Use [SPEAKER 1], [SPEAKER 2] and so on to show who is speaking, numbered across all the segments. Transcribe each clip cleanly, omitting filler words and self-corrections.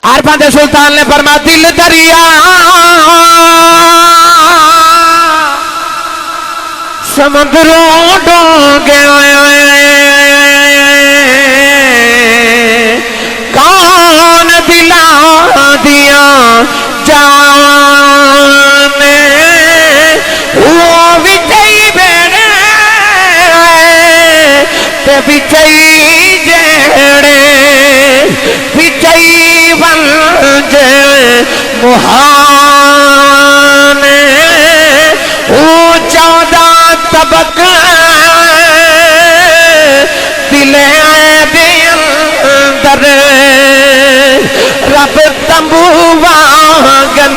[SPEAKER 1] عارفاں دے سلطان نے فرمایا دل دریا سمندروں ڈوبے کون دلا دیا جانے وہ وچئی بیڑے تے وچئی جیڑے وچئی ونج مہانے وہ 14 طبق دلے دے اندر رب تمبو واگن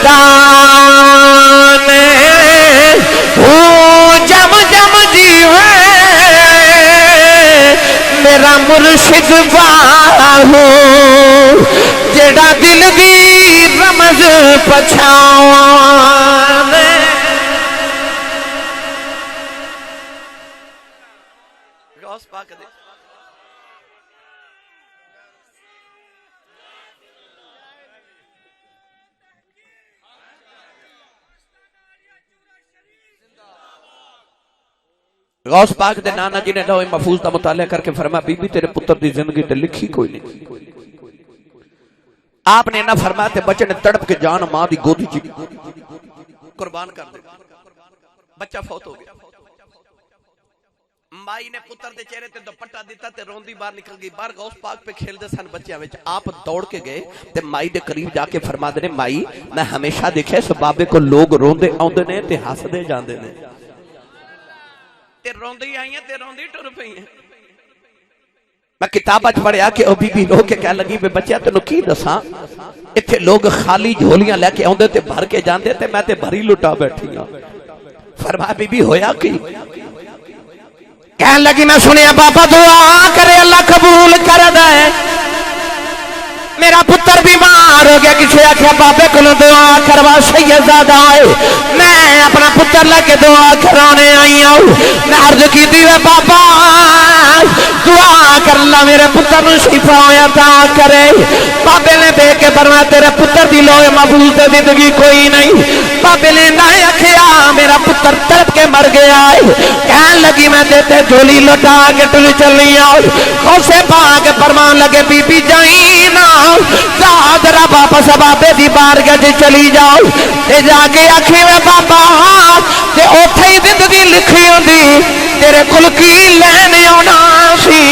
[SPEAKER 1] تانے وہ جم جم جیوے میرا مرشد باہو جڑا دل دی رمز پچھاوانے غوث پاک دے غوث پاک دے نانا جی نے لوح محفوظ دا مطالعہ کر کے فرمایا بی بی تیرے پتر دی زندگی تے لکھی کوئی نہیں. آپ نے نہ فرمایا تے بچے نے تڑپ کے جان ماں دی گودی چی قربان کر دے. بچہ فوت ہو گیا. مائی نے پتر دے چہرے تے دوپٹہ دیتا تے روندی باہر نکل گئی. باہر غوث پاک پہ کھیل دے سن بچیاں وچ. آپ دوڑ کے گئے تے مائی دے قریب جا کے فرما دے مائی میں ہمیشہ دیکھے اس بابے کو لوگ روندے آوندے نے تے ہسدے جاندے نے. تے روندی آئی ہیں تے روندی ٹر پئی ہیں. میں کتاب اچ پڑھیا کہ او بی بی رو کے کہہ لگی بے بچیا تینوں کی دساں ایتھے لوگ خالی جھولیاں لے کے آوندے تے بھر کے جاندے تے میں تے بھری لٹا بیٹھی ہاں. فرمایا بی بی ہویا کی؟ کہنے لگی میں سنیا بابا دعا کرے اللہ قبول کر دے. میرا پتر بیمار ہو گیا. کسی آخیا بابے کو دعا کروا سیدزادہ آئے. میں اپنا پتر لے کے دعا کرانے آئی ہوں. میں عرض کی دیوے بابا دعا کر اللہ میرے پتر نو شفا عطا کرے. بابے نے دے کے فرمایا تیرے پتر دی لوح محفوظ تے زندگی کوئی نہیں. بابے نے نہ آخیا میرا پتر تڑپ کے مر گیا ہے. کہنے لگی میں دیتے جھولی لٹا کے ٹل چلی آؤ. غوث پاک فرمان لگے بی بی جائیں نہ ذرا واپس بابے دی بارگاہ تے چلی جاؤ تے جا کے آکھی میں بابا تے اوتھے ہی زندگی لکھی ہوندی تیرے کل کی لینے آنا سی.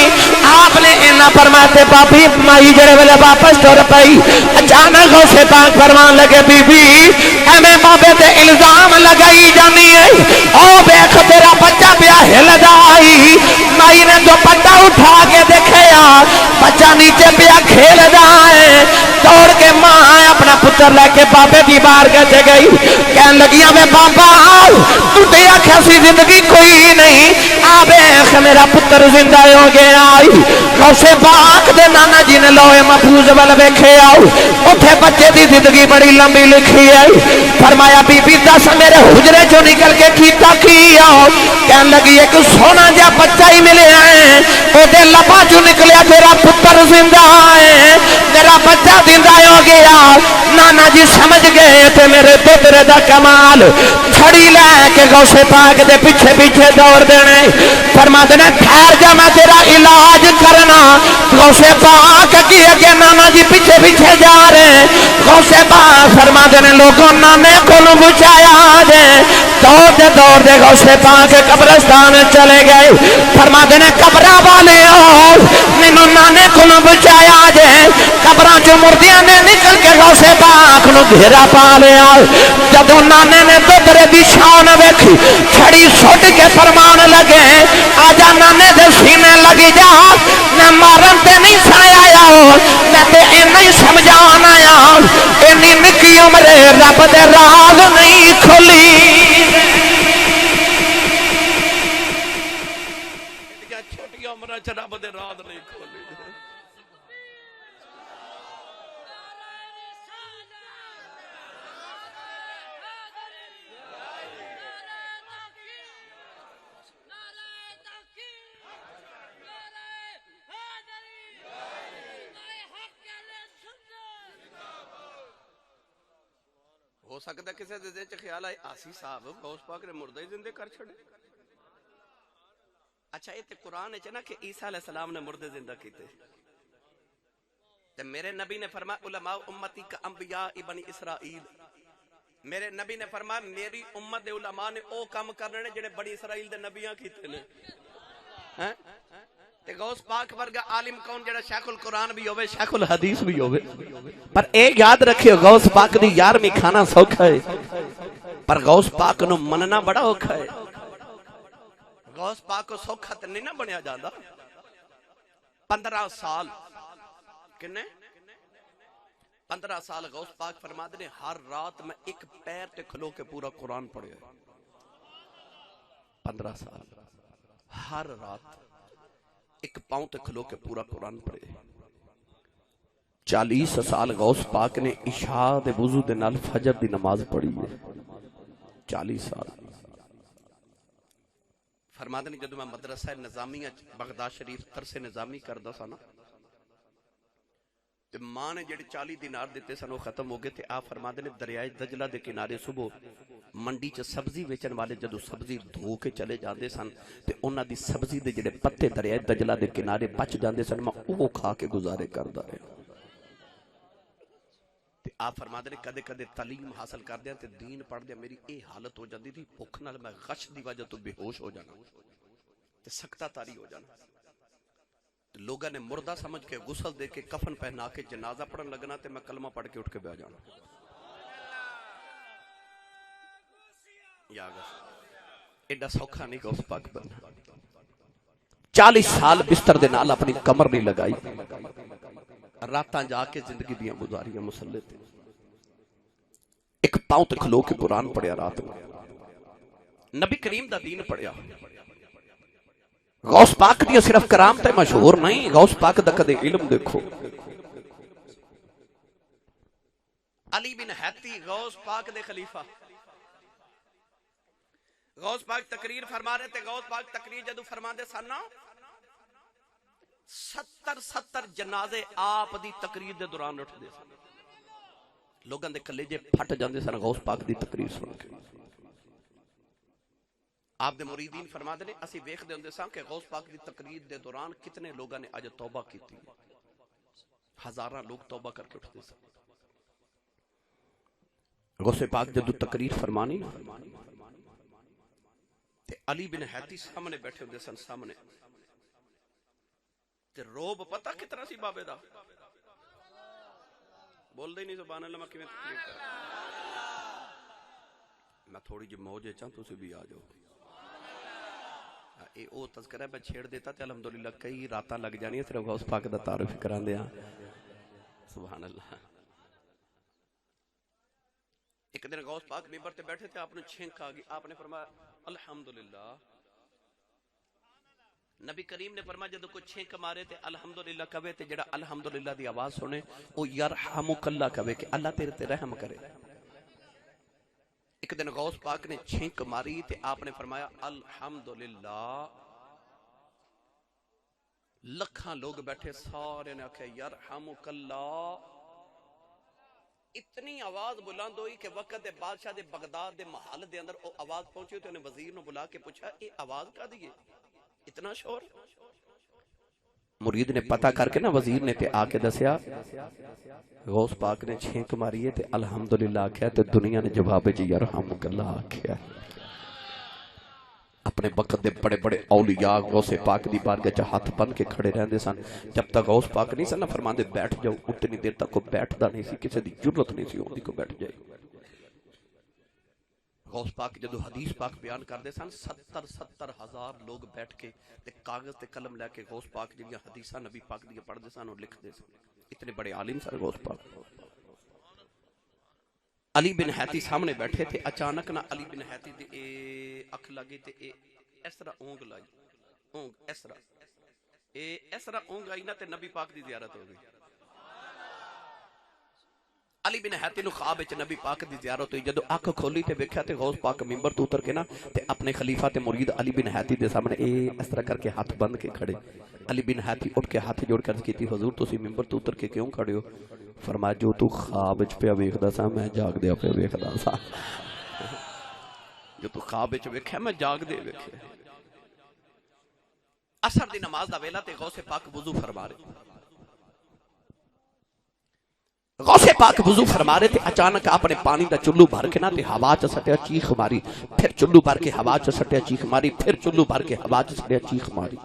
[SPEAKER 1] آپ نے اینا فرماتے بابی مائی جڑے ویلے واپس ٹر پئی. اچانک غوث پاک فرمان لگے بی بی اے میں بابے تے الزام لگائی جانی ہے. او دیکھ تیرا بچہ پیا ہل جائی. مائی نے جو پٹا اٹھا کے دیکھیا بچہ نیچے پیا کھیل جائے. دوڑ کے ماں اپنا پتر لے کے بابے دی بارگاہ تے گئی. کہنے لگیاں میں بابا تو تے آکھیا سی زندگی کوئی نہیں. آبیخ میرا پتر زندہ ہو گیا. غوث پاک دے نانا جی نے لوح محفوظ ول ویکھے آؤ اوتھے بچے دی زندگی بڑی لمبی لکھی ہے. فرمایا بی بی دس میرے حجرے چوں نکل کے کیتا کی آؤ. کہنے لگی ایک سونا جا بچہ ہی ملیا ہے او دے لبا چوں نکلیا تیرا پتر زندہ ہے. میرا بچہ زندہ ہو گیا. نانا جی سمجھ گئے تے میرے پتر دا کمال. چھڑی لے کے غوث پاک دے پیچھے پیچھے دوڑ دینے. فرما دینے ٹھہر جا میں تیرا علاج کرنا. غوث پاک کی اگے نانا جی پیچھے پیچھے جا رہے. غوث پاک فرما دینے لوگوں نانے کو بچایا دے. دوڑ دے غوث پاک قبرستان چلے گئے. فرما دینے قبرہ والے اور مینوں نانے کو بچایا دے. قبران جو مردیاں نے نکل کے غوث پاک نو گھیرا پا لیا. جدو نانے نے دوبرے دی شان ویکھی چھڑی سٹ کے فرمان لگے آجا نانے دے سینے لگی جا. میں مارن تے نہیں سایا آیا میں تے نہیں سمجھان آیا. اینی نکی عمرے رب دے راز نہیں کھلی. چھوٹی عمرہ چ رب دے راز نہیں کھلی.
[SPEAKER 2] ہو سکتا ہے کسی دے دل چ خیال آئے آسی صاحب غوث پاک نے مردہ ہی زندے کر چھڑے. اچھا یہ تے قرآن ہے نا کہ عیسیٰ علیہ السلام نے مردے زندہ کیتے. تے میرے نبی نے فرمایا علماء امتی کا انبیاء بنی اسرائیل. میرے نبی نے فرمایا میری امت دے علماء نے او کام کرنے نے جنہیں بنی اسرائیل دے نبیاں کیتے نے. تے غوث پاک ورگا عالم کون جڑا شیخ القرآن بھی ہوئے شیخ الحدیث بھی ہوئے. پر اے یاد رکھیو غوث پاک دی یار میں کھانا سوکھا ہے پر غوث پاک نو مننا بڑا اوکھا ہے. غوث پاک کو سوکھا تے نہیں نہ بنیا جاندہ. 15 سال کنے 15 سال غوث پاک فرماتے نے ہر رات میں ایک پیر تے کھلو کے پورا قرآن پڑھے. 15 سال ہر رات ایک پاؤں تے کھلو کے پورا قرآن پڑھے. 40 سال غوث پاک نے عشاء دے وضو دے نال فجر دی نماز پڑھی ہے. 40 سال. فرماتے نے جدو میں مدرسہ نظامیہ بغداد شریف ترس نظامی کردہ سا نا تے ماں نے جڑے 40 دینار دیتے سن وہ ختم ہو گئے تھے. آپ فرماتے نے دریائے دجلہ دے کنارے صبح منڈی چ سبزی ویچن والے جدو سبزی دھو کے چلے جاندے سن تے انہاں دی سبزی دے جڑے پتے دریائے دجلہ دے کنارے بچ جاندے سن میں وہ کھا کے گزارے کردا رہا. تے آپ فرماتے نے کدے کدے تعلیم حاصل کر دیا تے دین پڑھ دیا میری اے حالت ہو جاندی تھی بھوک نال میں غش دی وجہ تو بے ہوش ہو جانا تے سکتہ تاری ہو جانا. لوگاں نے مردہ سمجھ کے غسل دے کے کفن پہنا کے جنازہ پڑھن لگنا تے میں کلمہ پڑھ کے اٹھ کے بیٹھ جانا. یا ایڈا سوکھا نہیں غوث پاک بننا. 40 سال بستر دے نال اپنی کمر نہیں لگائی. راتاں جا کے زندگی دیاں گزاریاں مسلے تے. ایک پاؤں تے کھلو کے قرآن پڑھیا رات میں. نبی کریم دا دین پڑھیا. غوث پاک دیا صرف کرامتیں مشہور نہیں. غوث پاک دا کدے علم دیکھو. علی بن حیتی غوث پاک دے خلیفہ. غوث پاک تقریر فرما رہے تھے. غوث پاک تقریر جدو فرما دے سانا 70 جنازے آپ دی تقریر دے دوران اٹھ دے سن. لوگاں دے کلیجے پھٹ جاندے سن غوث پاک دی تقریر سن کے. آپ دے مریدین فرما دے اسی ویکھ دے ہوندے سان کہ غوث پاک دی تقریر دے دوران کتنے لوگاں نے اج توبہ کیتی. ہزاراں لوگ توبہ کر کے اٹھتے سن. غوث پاک جدو تقریر فرمانی تے علی بن حیتی سامنے بیٹھے ہوندے سن. سامنے تے روب پتہ کتنا سی بابے دا بول دے نہیں سبحان اللہ. میں کیویں تقریر کر میں تھوڑی جی موجے چاہوں تسی بھی آ جاؤ. اے او تذکرہ میں چھیڑ دیتا تے الحمدللہ کئی راتاں لگ جانی صرف غوث پاک دا تعارف کران دیا. سبحان اللہ. ایک دن غوث پاک ممبر تے بیٹھے تھے. آپ نے چھینک آ گئی. آپ نے فرمایا الحمدللہ. نبی کریم نے فرمایا جدو کوئی چھینک مارے تے الحمدللہ کہے تے جڑا الحمدللہ دی آواز سنے او یرحمک اللہ کہے کہ اللہ تیرے تے رحم کرے. ایک دن غوث پاک نے چھینک ماری تے آپ نے فرمایا الحمدللہ. لکھاں لوگ بیٹھے سارے نے آکھے یرحمک اللہ. اتنی آواز بلند ہوئی کہ وقت بادشاہ دے بغداد دے محل دے اندر او آواز پہنچی تو انہیں وزیر نے بلا کے پوچھا اے آواز کا دیئے اتنا شور. مرید نے پتہ کر کے نا وزیر نے تے آ کے دسیا غوث پاک نے چھینک ماری ہے تے الحمدللہ آکھیا تے دنیا نے جواب جی یرحمک اللہ آکھیا. اپنے وقت دے بڑے بڑے اولیاء غوث پاک دی بارگاہ چ ہاتھ بن کے کھڑے رہندے سن. جب تک غوث پاک نہیں سن نہ فرماندے بیٹھ جاؤ اتنی دیر تک کو بیٹھدا نہیں سی. کسی دی جرت نہیں سی ہوندی کو بیٹھ جائے. غوث پاک جدو حدیث پاک بیان کردے سن 70 ہزار لوگ بیٹھ کے تے کاغذ تے قلم لے کے غوث پاک جڑیاں حدیثاں نبی پاک دی پڑھ دے سن اور لکھ دے سن. اتنے بڑے عالم سن غوث پاک. علی بن حیتی سامنے بیٹھے تھے. اچانک نہ علی بن حیتی دے اے اکھ لگی تے اے اس طرح اونگ لائی. اونگ اس طرح اونگ آئی نہ تے نبی پاک دی زیارت ہو گئی. علی بن حیتی نو خواب وچ نبی پاک دی زیارت ہوئی. جدو اکھ کھولی تے ویکھیا تے غوث پاک منبر تو اتر کے نا تے اپنے خلیفہ تے مرید علی بن حیتی دے سامنے اے اس طرح کر کے ہاتھ بند کے کھڑے. علی بن حیتی اٹھ کے ہاتھ جوڑ کر کیتی حضور تسی منبر تو اتر کے کیوں کھڑے ہو؟ فرمایا جو تو خواب وچ پیا ویکھدا سا میں جاگ دیا پیا ویکھدا سا جو تو خواب وچ ویکھیا میں جاگ دے ویکھیا عصر دی نماز دا ویلا تے غوث پاک وضو فرما رہے غوث پاک وضو فرما رہے تھے اچانک اپنے پانی دا چلو بھر کے نہ تے ہوا چ سٹیا چیخ ماری پھر چلو بھر کے ہوا چ سٹیا چیخ ماری پھر چلو بھر کے ہوا چ سٹیا چیخ ماری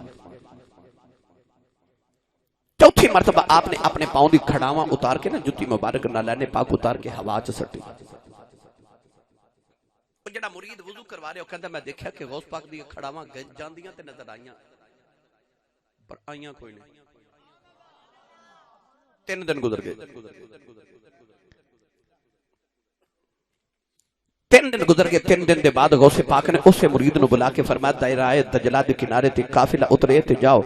[SPEAKER 2] چوتھی مرتبہ آپ نے اپنے پاؤں دی کھڑاواں اتار کے نا جتی مبارک نہ لینے پاک اتار کے ہوا چ سٹی جڑا مرید وضو کروا رہے ہو کہندا میں دیکھیا کہ غوث پاک دی کھڑاواں جاندیاں تے نظر آئیاں پر آئیاں کوئی نہیں 3 دن گزر گئے 3 دن گزر گئے 3 دن دے بعد غوث پاک نے اسے مرید نو بلا کے فرمایا دائرہ دجلہ دے کنارے تے قافلہ اترے تے جاؤ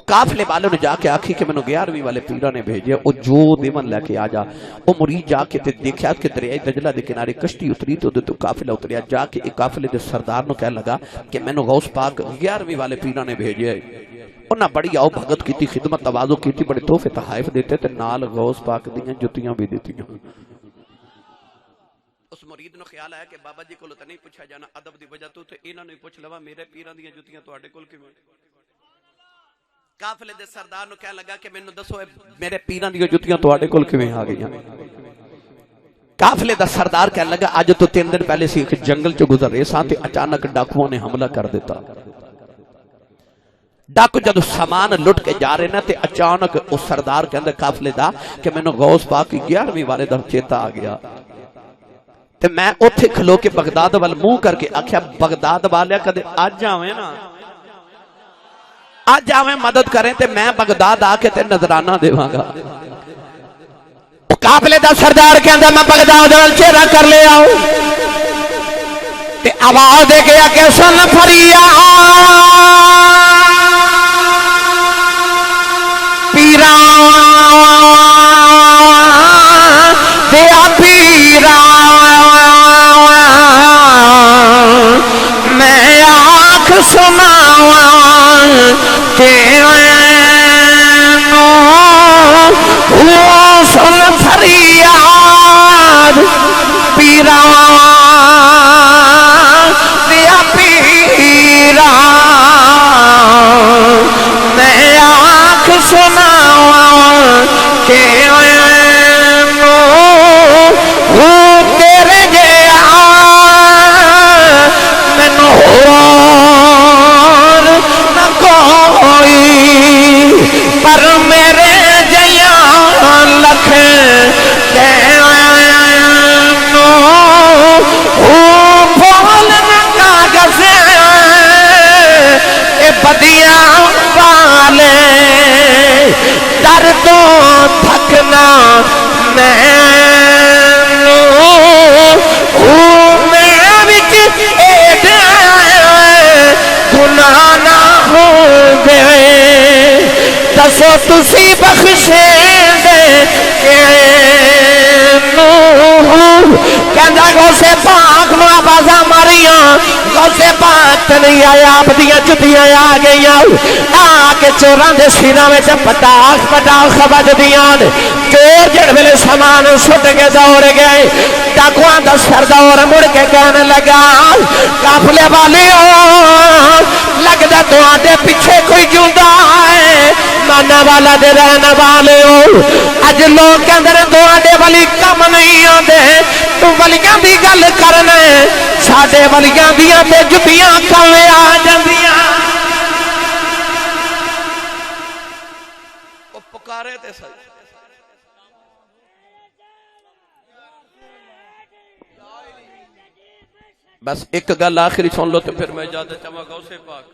[SPEAKER 2] قافلے والوں نے جا کے آکھی کہ منو 11ویں والے پیرہ نے بھیجے او جو دیمن لے کے آ جا او مرید جا کے تے دیکھیا کہ دریائے دجلہ دے کنارے کشتی اتری تو دے تو قافلہ اتریا جا کے ایک قافلے دے سردار نو کہہ لگا کہ منو غوث پاک 11ویں والے پیرہ نے بھیجے انہاں بڑی آؤ بھگت کیتی خدمت تواضع کیتی بڑے تحفے تحائف دیتے تے نال غوث پاک دیاں جتیاں بھی دیتیاں اس مرید نو خیال آیا کہ بابا جی کو تو نہیں پوچھا جانا ادب دی وجہ تو انہاں نو پوچھ لوا میرے پیراں دیاں جتیاں تواڈے کول کیویں قافلے دے سردار نو کہہ لگا کہ مینوں دسو میرے پیراں دیاں جتیاں تواڈے کول کیویں آ گئیاں قافلے دا سردار کہنے لگا اج تو 3 دن پہلے سی ایک جنگل چ گزر رہے ساں تے اچانک ڈاکوؤں نے حملہ کر دیتا ڈاکو جدو سامان لٹ کے جا رہے نا تے اچانک اس سردار کہندے قافلے دا کہ مینوں غوث پاک کی 11ویں والے دا چیتا آ گیا تے میں اوتھے کھلو کے بغداد وال منہ کر کے آکھیا بغداد والے کدے اج آویں نا اج آویں مدد کریں تے میں بغداد آ کے تے نظرانہ دیواں گا قافلے دا سردار کہندا میں بغداد وال چہرہ کر لے آؤ تے آواز دے گیا کہ سن فریاد پیران دیا پیران میں آنکھ سناواں تینوں سن فریاد پیران دیا پیران میں آنکھ سناواں تینوں تیرے جیا مینوں ہور نہ کوئی پر میرے جیا لکھ بول نہ کاغذ اے بدیاں والے در تو تھکنا گناہ نہ ہو گئے دسو تسی بخشے دے کہندا غوث پاک نو آوازاں ماریاں غوث پاک تے نہیں آیا آپ دیاں جتیاں آ گئیاں آ کے چوراں دے سیراں وچ پٹاخ پٹاخ بجدیاں چور جڑ ویلے سامان سٹ کے دوڑ گئے ڈاکواں دا سردار مڑ کے کہنے لگا قافلے والیو لگدا تواڈے پیچھے کوئی جوندا ہے مانا والا دے رہنے والے ہو اج لوگ کہندے نے تواڈے ولی کم نہیں آندے تو ولیاں دی گل کرنا ساڈے ولیاں دیاں تے جتیاں کاویں آ جاندیاں او پکارے تے سچ بس ایک گل آخری سن لو تو پھر میں اجازت چاہواں غوث پاک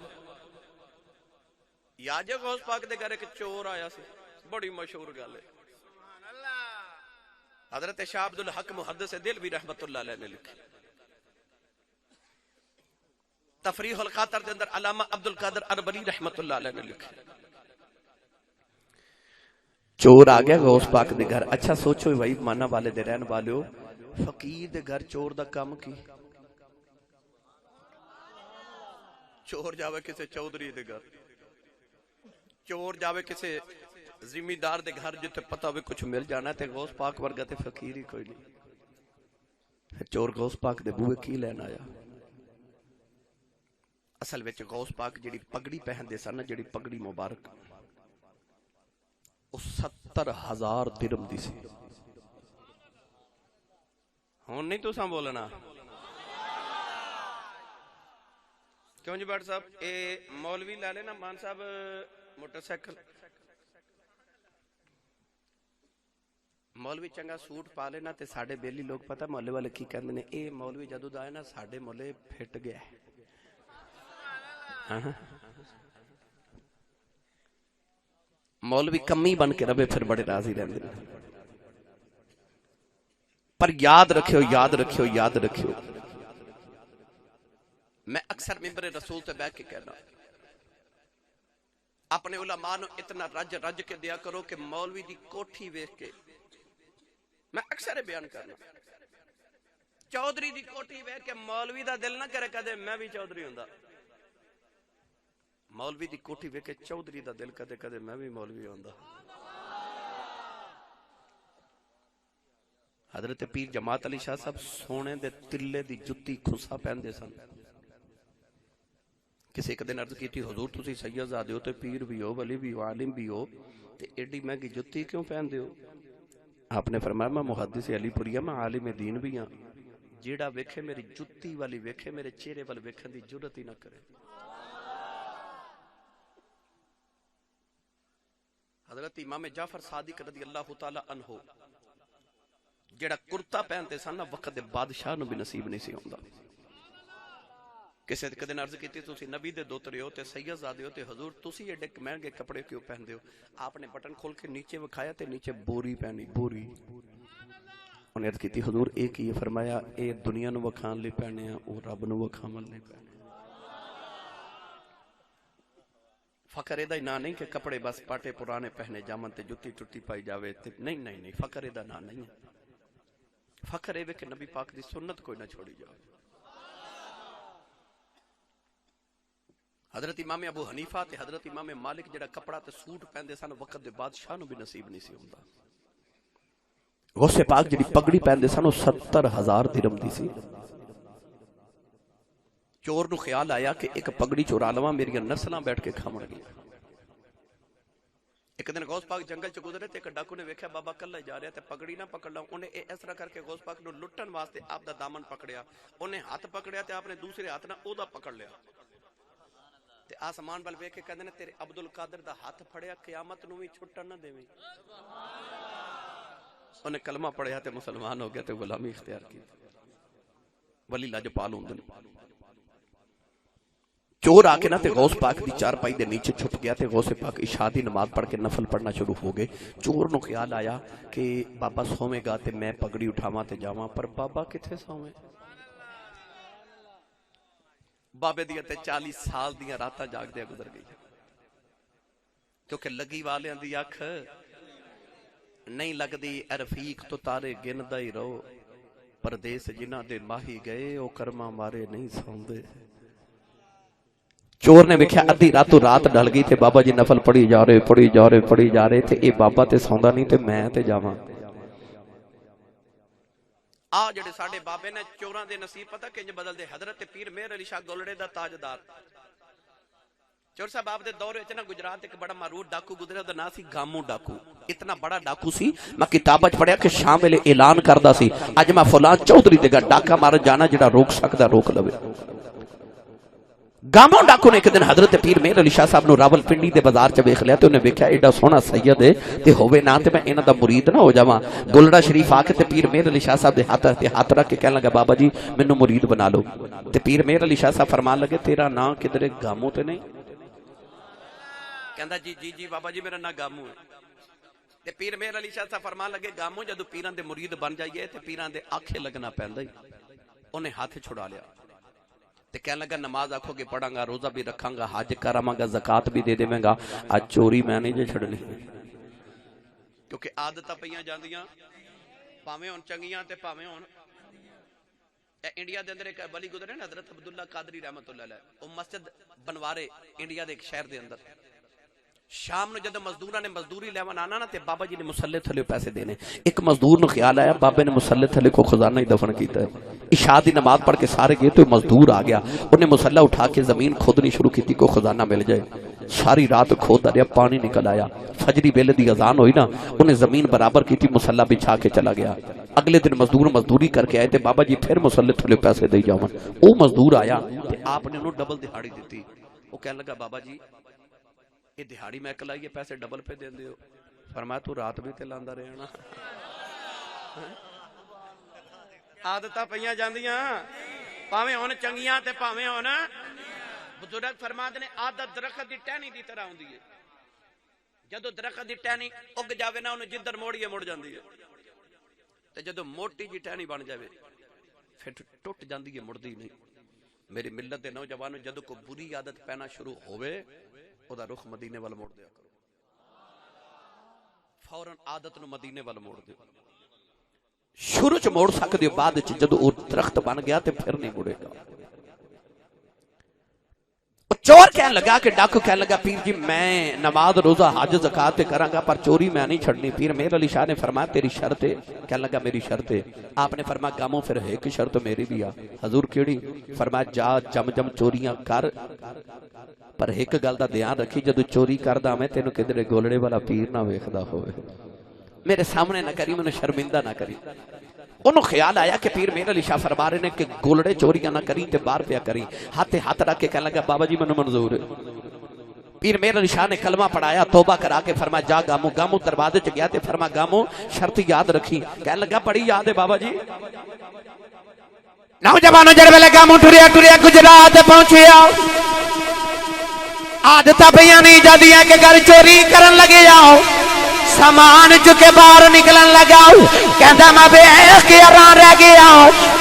[SPEAKER 2] یاد ہے غوث پاک دے گھر ایک چور آیا سی بڑی مشہور گل ہے حضرت شاہ عبد الحق محدث دہلوی رحمت اللہ علیہ نے لکھی تفریح الخاطر دے اندر علامہ عبد القادر اربلی رحمت اللہ علیہ نے لکھی چور آ گیا غوث پاک دے گھر اچھا سوچو بھائی مانا والے دے رہن والے فقیر دے گھر چور دا کام کی چور جاوے کسے چودھری دے گھر چور جاوے کسے ਜ਼ਿਮੀਦਾਰ ਦੇ ਘਰ ਜਿੱਥੇ ਪਤਾ ਹੋਵੇ ਕੁਝ ਮਿਲ ਜਾਣਾ ਤੇ ਗੌਸ ਪਾਕ ਵਰਗਾ ਤੇ ਫਕੀਰ ਹੀ ਕੋਈ ਨਹੀਂ। ਚੋਰ ਗੌਸ ਪਾਕ ਦੇ ਬੂਹੇ ਕੀ ਲੈਣ ਆਇਆ? ਅਸਲ ਵਿੱਚ ਗੌਸ ਪਾਕ ਜਿਹੜੀ ਪਗੜੀ ਪਹਿਨਦੇ ਸਨ, ਜਿਹੜੀ ਪਗੜੀ ਮੁਬਾਰਕ, ਉਹ 70,000 ਦਿਰਹਮ ਦੀ ਸੀ। ਹੁਣ ਨਹੀਂ ਤੁਸਾਂ ਬੋਲਣਾ ਕਿਉਂ ਜੀ ਭੱਟ ਸਾਹਿਬ? ਇਹ ਮੌਲਵੀ ਲੈ ਲੈਣਾ ਮਾਨ ਸਾਹਿਬ ਮੋਟਰਸਾਈਕਲ, ਮੌਲਵੀ ਚੰਗਾ ਸੂਟ ਪਾ ਲੈਣਾ ਤੇ ਸਾਡੇ ਬੇਲੀ ਲੋਕ ਪਤਾ ਮੁਹੱਲੇ ਵਾਲੇ ਕੀ ਕਹਿੰਦੇ ਨੇ, ਇਹ ਮੌਲਵੀ ਜਦੋਂ ਦਾ ਆਇਆ ਨਾ ਸਾਡੇ ਮੁਹੱਲੇ ਫਿੱਟ ਗਿਆ। ਮੌਲਵੀ ਕਮੀ ਬਣ ਕੇ ਰਵੇ ਫਿਰ ਬੜੇ ਰਾਜ਼ੀ ਰਹਿੰਦੇ ਨੇ। ਪਰ ਯਾਦ ਰੱਖਿਓ, ਯਾਦ ਰੱਖਿਓ, ਯਾਦ ਰੱਖਿਓ, میں اکثر ممبر رسول سے بیٹھ کے کہنا اپنے علماء نو اتنا رج رج کے دیا کرو کہ مولوی دی کوٹھی ویکھ کے، میں اکثر بیان کرنا چودھری دی کوٹھی ویکھ کے مولوی دا دل نہ کرے کدے میں بھی چودھری ہوندا، مولوی دی کوٹھی ویکھ کے چودھری دا دل کدے کدے میں بھی مولوی ہوندا۔ حضرت پیر جماعت علی شاہ صاحب سونے دے تلے دی جتی خسا پہندے سن۔ کسی ایک دن عرض کی تھی حضور تسی سید زادے ہو تے پیر بھی ہو، ولی بھی ہو، عالم بھی ہو، تے ایڈی مہنگی جتی کیوں پہن دے ہو؟ آپ نے فرمایا میں محدث علی پوریا، میں عالم دین بھی ہاں، جیڑا ویکھے میری جتی والی ویکھے میرے چہرے وال ویکھن دی جرت ہی نہ کرے۔ حضرت امام جعفر صادق رضی اللہ تعالی عنہ جیڑا کرتا پہنتے سن نا وقت دے بادشاہ نو بھی نصیب نہیں سی ہوندا۔ کسی کدے عرض کیتی تسی نبی دے دوترے ہو تے سید زادے ہو تے حضور تسی ایڈے مہنگے کپڑے کیوں پہندے ہو؟ آپ نے بٹن کھول کے نیچے وکھایا تے نیچے بوری پہنی، بوری۔ انہیں عرض کیتی حضور ایک ہی فرمایا اے دنیا نو وکھان لئی پہنے ہیں، او رب نو وکھاون لئی پہنے۔ فقر ادا نا نہیں کہ کپڑے بس پاٹے پرانے پہنے جامن تے جتی ٹٹی پائی جاوے تے نہیں نہیں نہیں، فقر ادا نا نہیں ہے۔ فخر ہے کہ نبی پاک دی سنت کوئی نہ چھوڑی جائے۔ حضرت امام ابو حنیفہ تے حضرت امام مالک جڑا کپڑا تے سوٹ پہندے سن وقت دے بادشاہ نو بھی نصیب نہیں سی ہوندا۔ غوث پاک جڑی پگڑی پہندے سن 70,000 درہم دی سی۔ چور نو خیال آیا کہ ایک پگڑی چورا لواں میری نسلاں بیٹھ کے کھاون گی۔ ایک دن غوث پاک جنگل چ گزرے تے ایک ڈاکو نے ویکھیا بابا کلا جا رہا تے پگڑی نہ پکڑ لاؤ، انہیں اس طرح کر کے غوث پاک نو لٹن واسطے آپ دا دامن پکڑیا، انہیں ہاتھ پکڑیا تے آپ نے دوسرے ہاتھ نہ او دا پکڑ لیا تے آسمان بل ویکھ کے کہندے نے تیرے عبد القادر دا ہاتھ پھڑیا قیامت نو وی چھٹن نہ دیویں۔ انہیں کلمہ پڑھیا تے مسلمان ہو گیا تے غلامی اختیار کی۔ ولی لاجپال ہوندے نے۔ چور آ کے نہ تے غوث پاک دی چار پائی دے نیچے چھپ گیا تے غوث پاک عشاء دی نماز پڑھ کے نفل پڑھنا شروع ہو گئے۔ چور نو خیال آیا کہ بابا سوویں گا تے میں پگڑی اٹھاواں تے جاواں، پر بابا کتھے سوویں؟ بابے دیاں تے 40 سال دیاں راتاں جاگ دیا گزر گئی، کیونکہ لگی والیاں دی اکھ نہیں لگ دی۔ اے رفیق تو تارے گندا ہی رہو، پردیس جنہاں دے ماہی گئے او کرما مارے نہیں سوندے۔ چور نے ویکھیا ادھی راتوں رات ڈل گئی تے بابا جی نفل پڑھی جا رہے پڑھی جا رہے پڑھی جا رہے تے اے بابا تے سوندا نہیں تے میں تے جاواں۔ آ جڑے ساڈے بابے نے چوراں دے نصیب پتہ کنج بدل دے۔ حضرت پیر مہر علی شاہ گولڑے دا تاجدار چور صاحب آپ دے دور وچ نا گجرات ایک بڑا معروف ڈاکو گزریا، دا نام سی گامو ڈاکو۔ اتنا بڑا ڈاکو سی میں کتاب وچ پڑھیا کہ شام ویلے اعلان کردا سی اج میں فلاں چودھری دے گھر ڈاکا مار جانا، جڑا روک سکدا روک لوے۔ گاموں ڈاکو نے ایک دن حضرت پیر مہر علی شاہ صاحب نو راول پنڈی دے بازار چ ویکھ لیا تے انہیں ویکھیا ایڈا سونا سید ہے تے ہوے نا تے میں انہاں دا مرید نہ ہو جاواں۔ گولڑا شریف آ کے تے پیر مہر علی شاہ صاحب دے ہاتھ رکھ کے کہن لگا بابا جی مینوں مرید بنا لو۔ تے پیر مہر علی شاہ صاحب فرمان لگے تیرا نام کدھر گاموں تے نہیں؟ کہندا جی جی جی بابا جی میرا نام گاموں ہے۔ تے پیر مہر علی شاہ صاحب فرمان لگے گاموں جدوں پیراں دے مرید بن جائیے تے پیراں دے آکھے لگنا پیندا ہی۔ انہیں ہاتھ چھڑا لیا تے کہنے لگا نماز آکھو گے پڑھاں گا، روزہ بھی رکھاں گا، حج کراں گا، زکات بھی دے دیواں گا، اج چوری میں نہیں جے چھڑنی، کیونکہ عادتاں پئیاں جاندیاں پاویں ہن چنگیاں تے پاویں ہن۔ انڈیا دے اندر ایک ولی گزرے نا حضرت عبداللہ قادری رحمت اللہ علیہ، او مسجد بنوارے انڈیا دے ایک شہر دے اندر شام نو جدو مزدوراں نے مزدوری لیون آنا نا تے بابا جی نے مسلے تھلے پیسے دینے. ایک مزدور نو خیال آیا بابے نے مسلے تھلے کو خزانہ ہی دفن کیتا ہے. عشاء دی نماز پڑھ کے سارے گئے تو مزدور آ گیا, انہیں مسلح اٹھا کے زمین کھودنی شروع کی تھی کو خزانہ مل جائے. ساری رات کھودا رہا, پانی نکل آیا. فجری ویلے دی اذان ہوئی نا, انہیں زمین برابر کی تھی, مسلح بچھا کے چلا گیا. اگلے دن مزدور مزدوری کر کے آئے تے بابا جی پھر مسلے تھلے پیسے دے جاؤں. او مزدور آیا تے آپ نے انہوں ڈبل دہاڑی دیتی. وہ کہنے لگا بابا جی یہ دہاڑی میں کلائی پیسے ڈبل پہ دین دیو. فرمایا تو رات بھی تے لاندا رہنا. عادتاں پئیاں جاندیاں پاویں ہن چنگیاں تے پاویں ہن. بزرگ فرماتے نے عادت درخت دی ٹہنی دی طرح ہوندی ہے. جدو درخت دی ٹہنی اگ جاوے نا انہوں جدھر موڑیے مڑ جاندی ہے, تے جدو موٹی جی ٹہنی بن جاوے پھر ٹوٹ جاندی ہے, مڑدی نہیں. میری ملت دے نوجوانوں جدو کو بری عادت پینا شروع ہوئے او دا رخ مدینے وال موڑ دیا کرو. فوراً عادت نو مدینے وال موڑ دیو. شروع چ موڑ سکدے ہو, بعد چ جدو او درخت بن گیا تے پھر نہیں مڑے گا. چور کہنے لگا کہ ڈاکو کہنے لگا پیر جی میں نماز روزہ حج زکات کراں گا پر چوری میں نہیں چھڑنی. پیر میر علی شاہ نے فرمایا تیری شرط ہے؟ کہنے لگا میری شرط ہے. آپ نے فرمایا گاموں پھر ایک شرط میری بھی آ. حضور کیڑی؟ فرمایا جا جم جم چوریاں کر پر ایک گل دا دھیان رکھی جدو چوری کردا میں تینوں کدھر گولڑے والا پیر نہ ویکھدا ہوئے. میرے سامنے نہ کری, مینوں شرمندہ نہ کری. انہوں خیال آیا کہ پیر میر علی شاہ فرما رہے نے کہ گولڑے چوریاں نہ کریں تے بار پیا کریں. ہاتھ رکھ کے کہنے لگا بابا جی مینوں منظور ہے. پیر میر علی شاہ نے کلمہ پڑھایا, توبہ کرا کے فرمایا جا گاموں. گاموں دروازے چ گیا تے فرمایا گاموں شرط یاد رکھی. کہنے لگا بڑی یاد ہے بابا جی.
[SPEAKER 1] نوجوانوں جڑ ویلے گاموں ٹریا ٹریا گجرات پہنچیا, عادتاں پئیاں نہیں جادیاں کہ گھر چوری کرن لگے آؤ. سامان چکے باہر نکلن لگا, کہندا میں بے اختیاراں رہ گیا.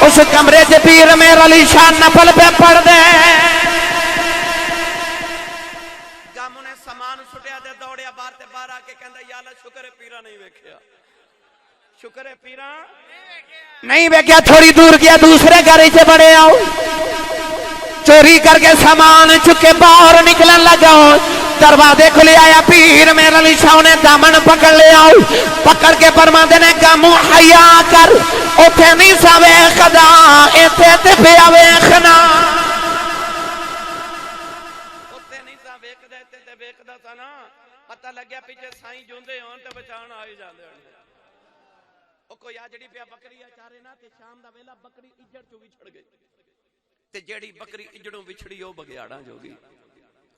[SPEAKER 1] اس کمرے سے پیر میر علی شاہ نفل پہ پڑھ دے.
[SPEAKER 2] گاموں نے سامان سٹیا تے دوڑیا باہر تے باہر آ کے کہندا یا اللہ شکر ہے پیرا نہیں ویکھیا. شکر ہے پیرا
[SPEAKER 1] نہیں ویکھیا. تھوڑی دور گیا دوسرے گھر سے بڑے آؤ, چوری کر کے سامان چکے باہر نکلن لگا. دروازے کھلے آیا, پیر میر علی شاہ نے دامن پکڑ لیا. پکڑ کے فرماندے نے گاموں حیا کر, اوتھے نہیں سا ویکھدا ایتھے تے پیا ویکھنا.
[SPEAKER 2] اوتھے نہیں سا ویکھدا ایتھے تے ویکھدا سا نا. پتہ لگیا پیچھے سائیں جوندے ہون تے بچان آئی جاندے ہون. او کوئی آ جڑی پیا بکری چارے نا تے شام دا ویلا بکری اجڑ چوں وچھڑ گئی تے جیڑی بکری اجڑوں وچھڑی او بگیاڑاں جو گئی.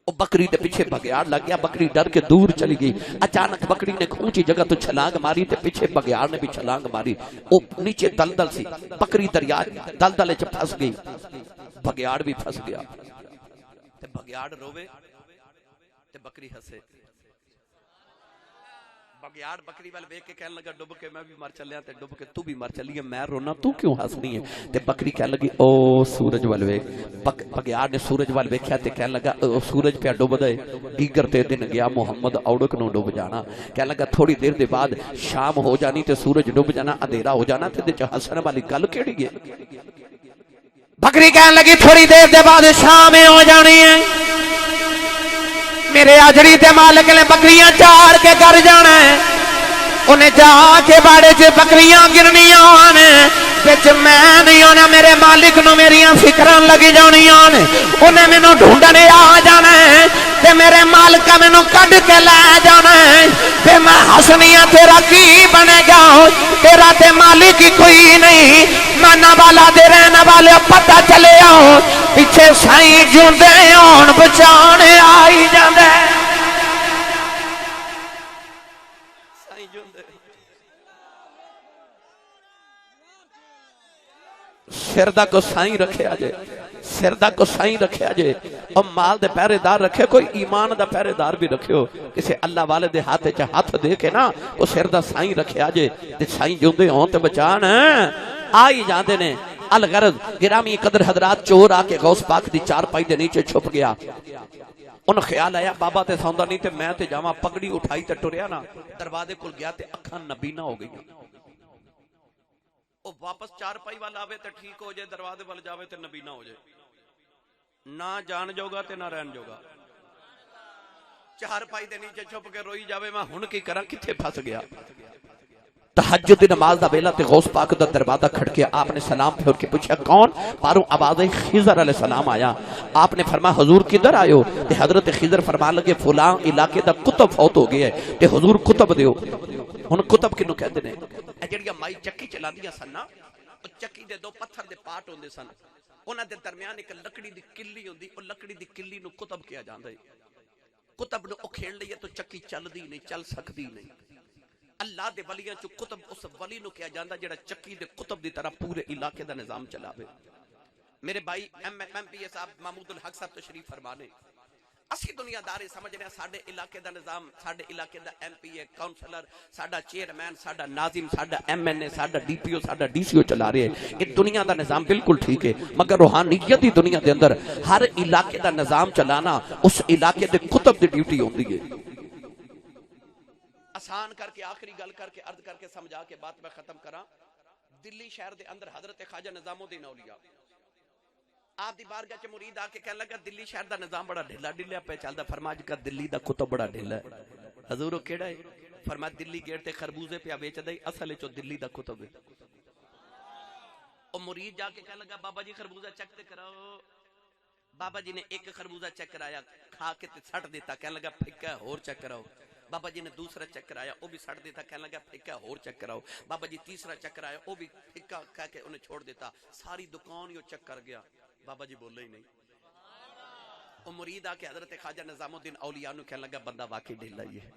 [SPEAKER 2] وہ بکری دے پیچھے بگیاڑ لگ گیا. بکری ڈر کے دور چلی گئی. اچانک بکری نے اونچی جگہ تو چھلانگ ماری تے پیچھے بگیاڑ نے بھی چھلانگ ماری. وہ نیچے دلدل سی, بکری دریا دلدل وچ پھنس گئی. بگیاڑ بھی پھنس گیا. تے بگیاڑ روے تے بکری ہسے. بگیاڑ بکری وال ویکھ کے کہنے لگا ڈب کے میں بھی مر چلیا تے ڈب کے تو بھی مر چلی ہے, میں رونا تو کیوں ہسنی ہے؟ تے بکری کہنے لگی او سورج وال ویکھ. بگیاڑ نے سورج وال ویکھیا تے کہنے لگا او سورج پیا ڈب دے, دیگر تے دن گیا محمد اوڑک نو ڈب جانا. کہنے لگا تھوڑی دیر دے بعد شام ہو جانی تے سورج ڈب جانا, اندھیرا ہو جانا تے وچ ہسن والی گل کیڑی ہے؟
[SPEAKER 1] بکری کہنے لگی تھوڑی دیر دے بعد شام ہو جانی ہے. میرے آجڑی تے مالک نے بکریاں چار کے گھر جانا ہے. انہیں جا کے باڑے چ بکریاں گرنیاں نے, بچ میں نہیں ہونا. میرے مالک نو میریاں فکراں لگی جانیاں نے. انہیں مینوں ڈھونڈنے آ جانا ہے تے میرے مالک مینوں کڈ کے لے جانا ہے. تے میں ہسنیاں تیرا کی بنے گا, تیرا تے مالک ہی کوئی نہیں. مانا والا دے رہنا والے پتہ چلے آؤ پیچھے سائیں جوندے ہون بچانے آئی جاندے.
[SPEAKER 2] سائیں جوندے
[SPEAKER 1] سردہ کو سائیں رکھے آجے, سردہ کو سائیں رکھے آجے. اور مال دے پہرے دار رکھے, کوئی ایمان دا پہرے دار بھی رکھے ہو. کسے اللہ والے دے ہاتھ چا ہاتھ دے کے نا وہ سردہ سائیں رکھے آجے. تے سائیں جوندے ہون تے بچان آئی جاندے نے. الغرض گرامی قدر حضرات, چور آ کے غوث پاک دی چار پائی دے نیچے چھپ گیا. ان خیال آیا بابا تے سوندا نہیں تے میں تے جاواں. پگڑی اٹھائی تے ٹریا نا, دروازے کول گیا تے اکھاں نبینا ہو گئی. او واپس چار پائی والا آوے تے ٹھیک ہو جائے, دروازے وال جاوے تے نبینا ہو جائے. نہ جان جوگا تے نہ رہن جوگا.
[SPEAKER 2] چار پائی دے نیچے چھپ کے روئی جاوے میں ہن کی کراں کتھے پھس گیا. تہجد دی نماز دا ویلا تے غوث پاک دا دروازہ کھڑکیا. آپ نے سلام پھیر کے پوچھا کون؟ باروں آواز خضر علیہ السلام آیا. آپ نے فرمایا حضور کدھر آئے ہو؟ تے حضرت خضر فرمان لگے فلاں علاقے دا کتب فوت ہو گیا ہے تے حضور کتب دیو. ہن کتب کنوں کہندے نے؟ اے جڑیاں مائی چکی چلاندیاں سن نا، او چکی دے دو پتھر دے پارٹ ہوندے سن، انہاں دے درمیان ایک لکڑی دی کلی ہوندی، او لکڑی دی کلی نو کتب کہیا جاندا ہے. کتب نو او کھیڑ لئیے تو چکی چل دی نہیں، چل سکدی نہیں. اللہ دے ولیاں چو کتب اس ولی نو کیا جاندہ جڑا چکی دے کتب دی طرح پورے علاقے دا نظام چلاوے. میرے بھائی ایم پی اے صاحب محمود الحق صاحب تشریف فرمانے، اسی دنیا دارے سمجھ رہے ہیں ساڑھے علاقے دا نظام، ساڑھے علاقے دا ایم پی اے، کاؤنسلر، ساڑھا چیئرمین، ساڑھا ناظم، ساڑھا ایم این اے، ساڑھا ڈی پی او، ساڑھا ڈی سی او چلا رہے ہیں. اس دنیا دا نظام بالکل ٹھیک ہے، مگر روحانیت دی دنیا دے اندر ہر علاقے دا نظام چلانا اس علاقے دے کتب دی ڈیوٹی ہوندی ہے. آسان کر کے آخری گل کر کے عرض کر کے سمجھا کے بات میں ختم کراں. دلی شہر دے اندر حضرت خواجہ نظام الدین اولیاء آپ دی بارگاہ چ مرید آ کے کہنے لگا دلی شہر دا نظام بڑا ڈھیلا ڈھلیا پہ چلدا. فرمایا جی کا دلی دا کتب بڑا ڈھیلا ہے. حضور او کیڑا ہے؟ فرمایا دلی گیٹ تے خربوزے پہ بیچدا ہے، اصل وچ دلی دا کتب ہے. او مرید جا کے کہنے لگا بابا جی خربوزہ چیک تے کراؤ. بابا جی نے ایک خربوزہ چیک کرایا، کھا کے تے سٹ دیتا، کہنے لگا پھکا اور چیک کراؤ. بابا جی نے دوسرا چیک کرایا، وہ بھی سڑ دیتا، کہنے لگا پھکا اور چیک کراؤ. بابا جی تیسرا چیک کرایا، وہ بھی پھکا کہہ کے انہیں چھوڑ دیتا. ساری دکان ہی چیک کر گیا، بابا جی بولے ہی نہیں. وہ مرید آ کے حضرت خواجہ نظام الدین اولیاء نو کہنے لگا بندہ واقعی ڈھیلا ہی ہے.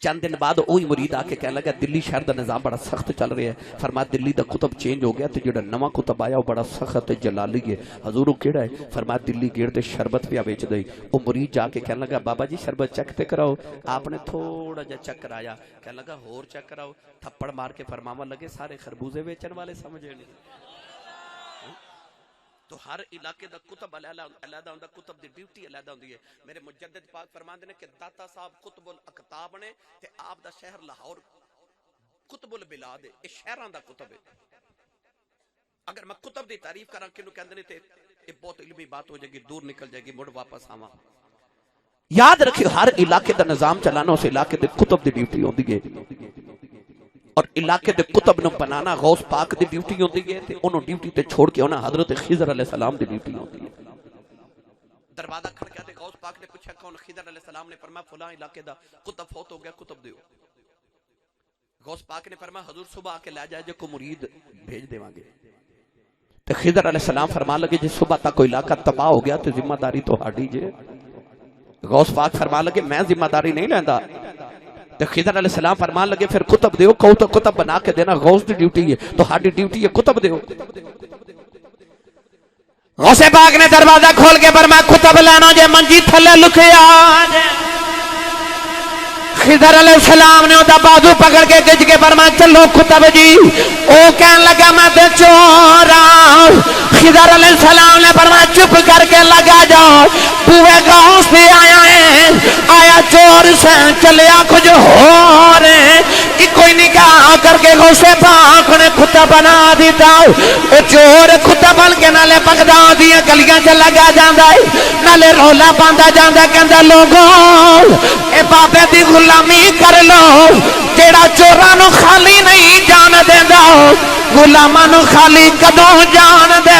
[SPEAKER 2] چند دن بعد وہی مرید آ کے کہنے لگا دلی شہر دا نظام بڑا سخت چل رہا ہے. فرمایا دلی دا کتب چینج ہو گیا تے جڑا نواں کتب آیا وہ بڑا سخت جلالی ہے. حضور وہ کیڑا ہے؟ فرمایا دلی گیٹ تے شربت پیا بیچ دئی. وہ مرید جا کے کہنے لگا بابا جی شربت چیک تے کراؤ. آپ نے تھوڑا جا چیک کرایا، کہنے لگا اور چیک کراؤ. تھپڑ مار کے فرماوا لگے سارے خربوزے بیچن والے سمجھے نہیں. تو ہر علاقے دا کتب علیحدہ ہوندا، کتب دی ڈیوٹی علیحدہ ہوندی ہے. میرے مجدد پاک فرماندے نے کہ داتا صاحب کتب الاقطاب نے تے آپ دا شہر لاہور کتب البلاد ہے. یہ شہراں دا کتب ہے. اگر میں کتب دی تعریف کراں کینو کہندے نے تے یہ بہت علمی بات ہو جائے گی، دور نکل جائے گی، مڑ واپس آواں. یاد رکھیو ہر علاقے دا نظام چلانا اس علاقے دے کتب دی ڈیوٹی ہوندی ہے. اور علاقے دے کتب نو بنانا غوث پاک دی ڈیوٹی ہوندی ہے تے انہوں ڈیوٹی تے چھوڑ کے انہاں حضرت خضر علیہ السلام دی ڈیوٹی ہوندی ہے. دروازہ کھڑکیا تے غوث پاک نے پوچھا کون؟ خضر علیہ السلام نے فرمایا فلاں علاقے دا کتب فوت ہو گیا، کتب دیو. غوث پاک نے فرمایا حضور صبح آ کے لے جائے جے کو مرید بھیج دیواں گے. تے خضر علیہ السلام فرمان لگے جی صبح تک کوئی علاقہ تباہ ہو گیا تو ذمہ داری تو ہاڈی جے. غوث پاک فرمان لگے میں ذمہ داری نہیں لیندا. تو خضر علیہ السلام فرمان لگے پھر کتب دیو. کہو تو کتب بنا کے دینا غوث دی ڈیوٹی ہے، تو ہاڈی ڈیوٹی ہے کتب دیو. غوث پاک نے دروازہ کھول کے فرمایا کتب لانا جے منجی تھلے لکھیا. خضر علیہ السلام نے ادا بازو پکڑ کے گج کے فرمایا چلو کتب جی. او کہنے لگا میں تے چورا. خضر علیہ السلام نے فرمایا چپ کر کے لگا جاؤ، بوئے غوث سے آیا ہے، آیا چور سے چلیا کچھ ہو رہے. کوئی نکاح کر کے غوث پاک نے کتب بنا دیتا. او چور کتب بن کے نالے بغداد دیاں گلیاں چ لگا جاندا ہے، نالے رولا پاندا جاندا کہندا لوگوں اے بابے دی غلامی کر لو. جیڑا چوراں نو خالی نہیں جان دیندا غلاماں نو خالی کدوں جان دے.